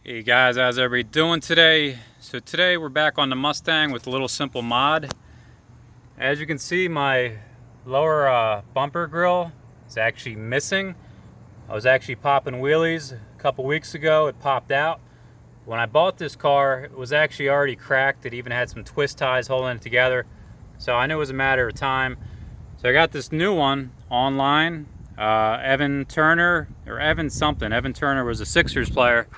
Hey guys, how's everybody doing today? So today we're back on the Mustang with a little simple mod. As you can see, my lower bumper grill is actually missing. I was actually popping wheelies a couple weeks ago. It popped out. When I bought this car, it was actually already cracked. It even had some twist ties holding it together. So I knew it was a matter of time. So I got this new one online. Evan Turner, or Evan something. Evan Turner was a Sixers player.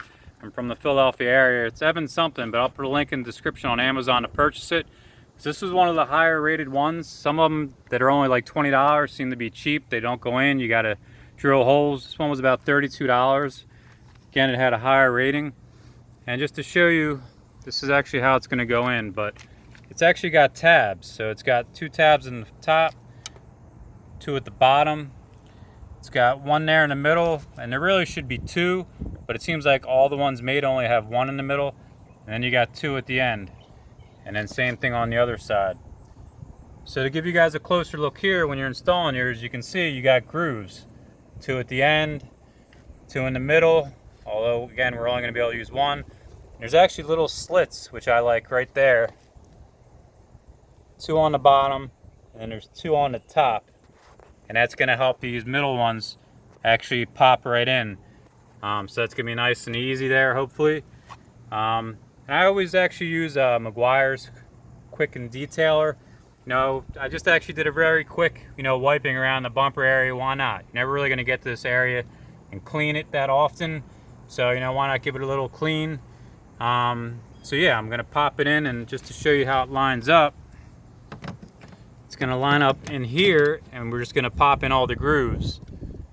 I'm from the Philadelphia area. It's Evan something, but I'll put a link in the description on Amazon to purchase it. So this is one of the higher rated ones. Some of them that are only like $20 seem to be cheap. They don't go in. You got to drill holes. This one was about $32. Again, it had a higher rating. And just to show you, this is actually how it's going to go in, but it's actually got tabs. So it's got 2 tabs in the top, 2 at the bottom. It's got 1 there in the middle, and there really should be 2, but it seems like all the ones made only have 1 in the middle, and then you got 2 at the end, and then same thing on the other side. So to give you guys a closer look here, when you're installing yours, you can see you got grooves, 2 at the end, 2 in the middle, although again we're only going to be able to use 1. There's actually little slits, which I like right there, 2 on the bottom, and then there's 2 on the top. And that's going to help these middle ones actually pop right in. So that's going to be nice and easy there, hopefully. And I always actually use Meguiar's Quick and Detailer. I just actually did a very quick, wiping around the bumper area. Why not? You're never really going to get to this area and clean it that often. So, why not give it a little clean? So yeah, I'm going to pop it in, and just to show you how it lines up, it's going to line up in here, and we're just going to pop in all the grooves.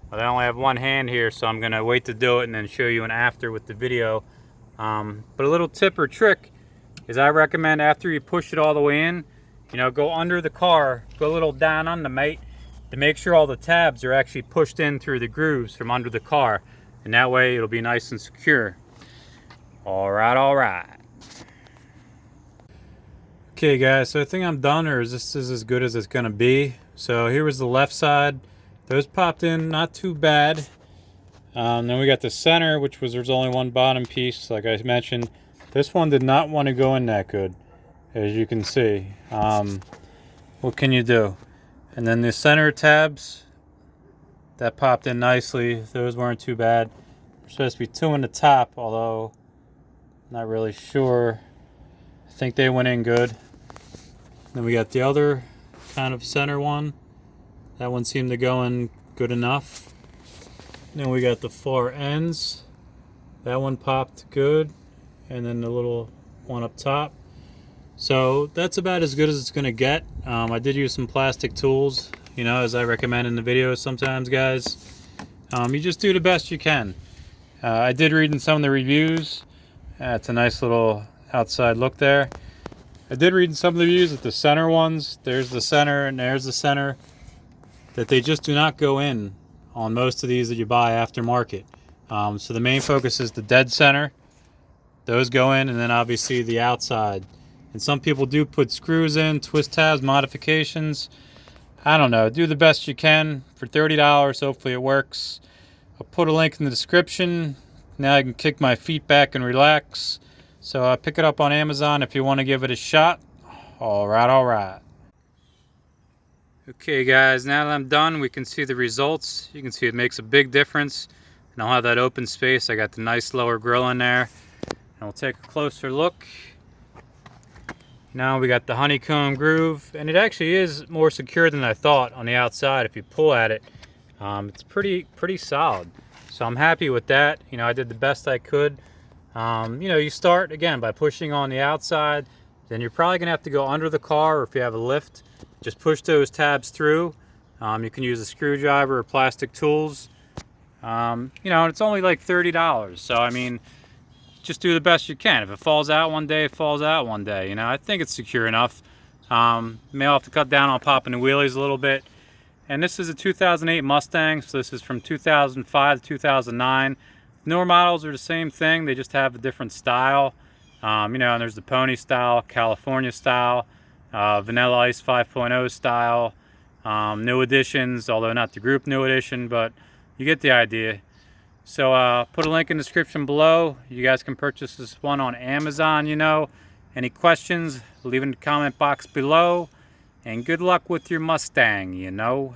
But I only have 1 hand here, so I'm going to wait to do it and then show you an after with the video. But a little tip or trick is I recommend after you push it all the way in, go under the car, go a little down on the mate to make sure all the tabs are actually pushed in through the grooves from under the car. And that way it'll be nice and secure. All right. Okay guys, so I think I'm done, or this is as good as it's gonna be. So here was the left side. Those popped in not too bad. Then we got the center, which was, there's only 1 bottom piece, like I mentioned. This one did not want to go in that good, as you can see. What can you do? And then the center tabs, that popped in nicely. Those weren't too bad. There's supposed to be 2 in the top, although not really sure. I think they went in good. Then we got the other kind of center one. That one seemed to go in good enough. Then we got the far ends. That one popped good. And then the little one up top. So that's about as good as it's going to get. I did use some plastic tools, as I recommend in the videos sometimes, guys. You just do the best you can. I did read in some of the reviews. It's a nice little outside look there. I did read in some of the reviews that the center ones, there's the center and there's the center, that they just do not go in on most of these that you buy aftermarket. So the main focus is the dead center. Those go in, and then obviously the outside. And some people do put screws in, twist tabs, modifications. I don't know. Do the best you can for $30. Hopefully it works. I'll put a link in the description. Now I can kick my feet back and relax. So pick it up on Amazon if you want to give it a shot. All right. Okay guys, now that I'm done, we can see the results. You can see it makes a big difference. And I'll have that open space. I got the nice lower grill in there. And we'll take a closer look. Now we got the honeycomb groove, and it actually is more secure than I thought on the outside. If you pull at it, it's pretty solid. So I'm happy with that. I did the best I could. You start again by pushing on the outside, then you're probably gonna have to go under the car, or if you have a lift, just push those tabs through. You can use a screwdriver or plastic tools. And it's only like $30. So I mean, just do the best you can. If it falls out one day, it falls out one day. I think it's secure enough. May have to cut down on popping the wheelies a little bit. And this is a 2008 Mustang, so this is from 2005 to 2009. Newer models are the same thing, they just have a different style. And there's the pony style, California style, Vanilla Ice 5.0 style, new editions, although not the group new edition, but you get the idea. So put a link in the description below. You guys can purchase this one on Amazon, you know. Any questions, leave in the comment box below. And good luck with your Mustang, you know.